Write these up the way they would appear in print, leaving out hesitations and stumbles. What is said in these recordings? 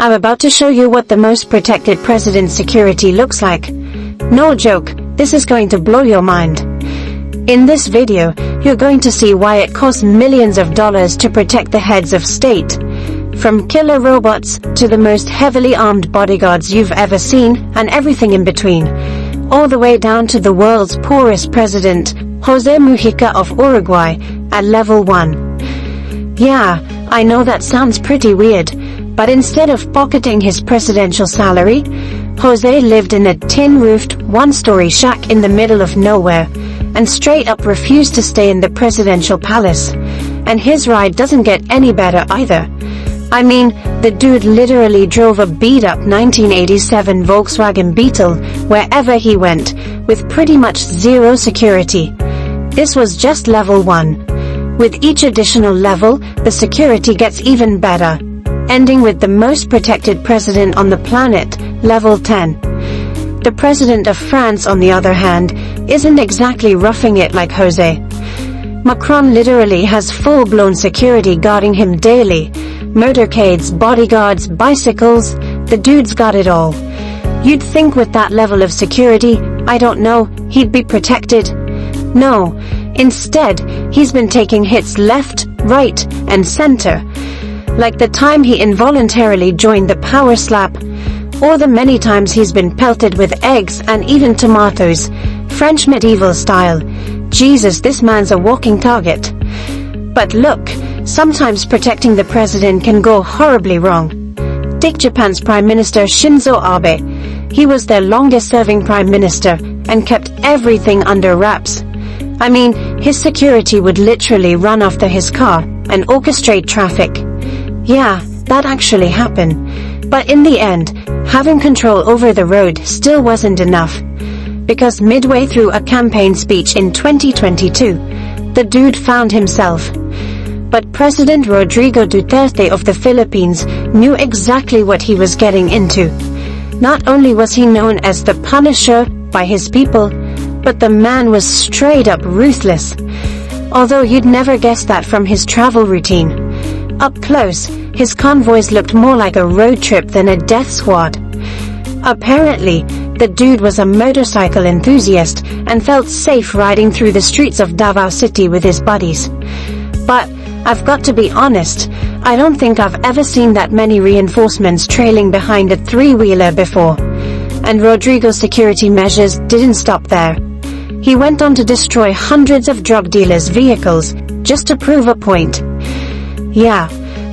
I'm about to show you what the most protected president's security looks like. No joke, this is going to blow your mind. In this video, you're going to see why it costs millions of dollars to protect the heads of state. From killer robots to the most heavily armed bodyguards you've ever seen, and everything in between. All the way down to the world's poorest president, Jose Mujica of Uruguay, at level 1. Yeah, I know that sounds pretty weird, but instead of pocketing his presidential salary, Jose lived in a tin-roofed, one-story shack in the middle of nowhere, and straight up refused to stay in the presidential palace. And his ride doesn't get any better either. I mean, the dude literally drove a beat-up 1987 Volkswagen Beetle wherever he went, with pretty much zero security. This was just level 1. With each additional level, the security gets even better, ending with the most protected president on the planet, level 10. The president of France, on the other hand, isn't exactly roughing it like Jose. Macron literally has full-blown security guarding him daily. Motorcades, bodyguards, bicycles, the dude's got it all. You'd think with that level of security, I don't know, he'd be protected. No, instead, he's been taking hits left, right, and center. Like the time he involuntarily joined the power slap, or the many times he's been pelted with eggs and even tomatoes, French medieval style. Jesus, this man's a walking target. But look, sometimes protecting the president can go horribly wrong. Take Japan's Prime Minister Shinzo Abe. He was their longest-serving prime minister and kept everything under wraps. I mean, his security would literally run after his car and orchestrate traffic. Yeah, that actually happened. But in the end, having control over the road still wasn't enough. Because midway through a campaign speech in 2022, the dude found himself. But President Rodrigo Duterte of the Philippines knew exactly what he was getting into. Not only was he known as the Punisher by his people, but the man was straight up ruthless. Although you'd never guess that from his travel routine. Up close, his convoys looked more like a road trip than a death squad. Apparently, the dude was a motorcycle enthusiast and felt safe riding through the streets of Davao City with his buddies. But, I've got to be honest, I don't think I've ever seen that many reinforcements trailing behind a three-wheeler before. And Rodrigo's security measures didn't stop there. He went on to destroy hundreds of drug dealers' vehicles, just to prove a point. Yeah,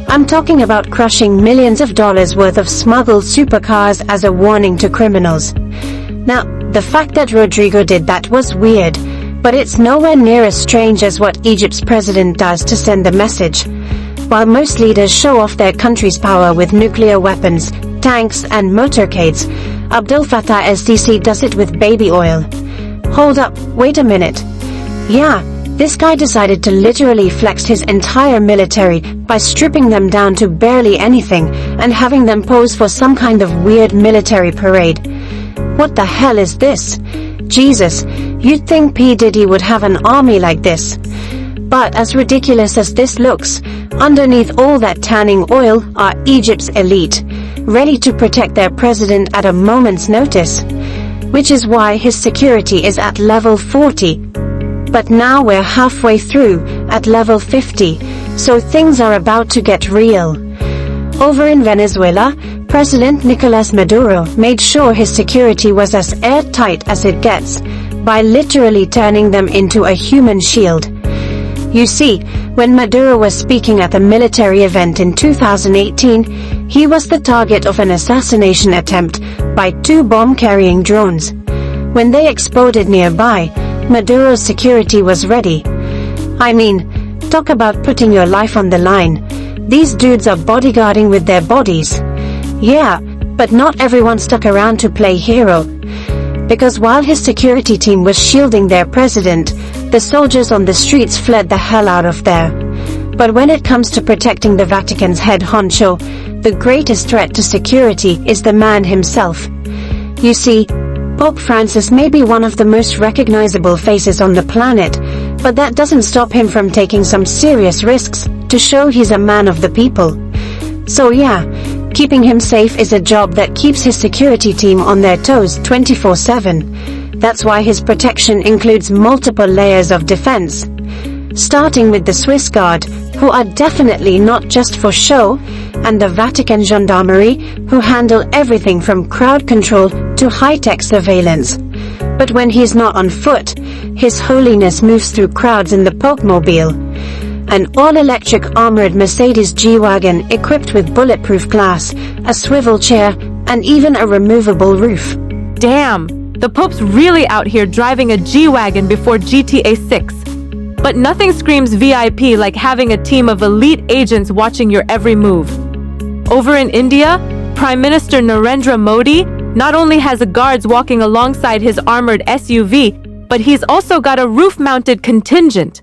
I'm talking about crushing millions of dollars worth of smuggled supercars as a warning to criminals. Now, the fact that Rodrigo did that was weird, but it's nowhere near as strange as what Egypt's president does to send the message. While most leaders show off their country's power with nuclear weapons, tanks, and motorcades, Abdel Fattah el-Sisi does it with baby oil. Hold up, wait a minute. Yeah, this guy decided to literally flex his entire military by stripping them down to barely anything and having them pose for some kind of weird military parade. What the hell is this? Jesus, you'd think P. Diddy would have an army like this. But as ridiculous as this looks, underneath all that tanning oil are Egypt's elite, ready to protect their president at a moment's notice. Which is why his security is at level 40. But now we're halfway through, at level 50, so things are about to get real. Over in Venezuela, President Nicolás Maduro made sure his security was as airtight as it gets, by literally turning them into a human shield. You see, when Maduro was speaking at a military event in 2018, he was the target of an assassination attempt by 2 bomb-carrying drones. When they exploded nearby, Maduro's security was ready. I mean, talk about putting your life on the line. These dudes are bodyguarding with their bodies. Yeah, but not everyone stuck around to play hero. Because while his security team was shielding their president, the soldiers on the streets fled the hell out of there. But when it comes to protecting the Vatican's head honcho, the greatest threat to security is the man himself. You see, Pope Francis may be one of the most recognizable faces on the planet, but that doesn't stop him from taking some serious risks to show he's a man of the people. So yeah, Keeping him safe is a job that keeps his security team on their toes 24/7. That's why his protection includes multiple layers of defense. Starting with the Swiss Guard, who are definitely not just for show, and the Vatican Gendarmerie, who handle everything from crowd control to high-tech surveillance. But when he's not on foot, His Holiness moves through crowds in the Popemobile, an all-electric armored Mercedes G-Wagon equipped with bulletproof glass, a swivel chair, and even a removable roof. Damn, the Pope's really out here driving a G-Wagon before GTA 6. But nothing screams VIP like having a team of elite agents watching your every move. Over in India, Prime Minister Narendra Modi not only has guards walking alongside his armored SUV, but he's also got a roof-mounted contingent.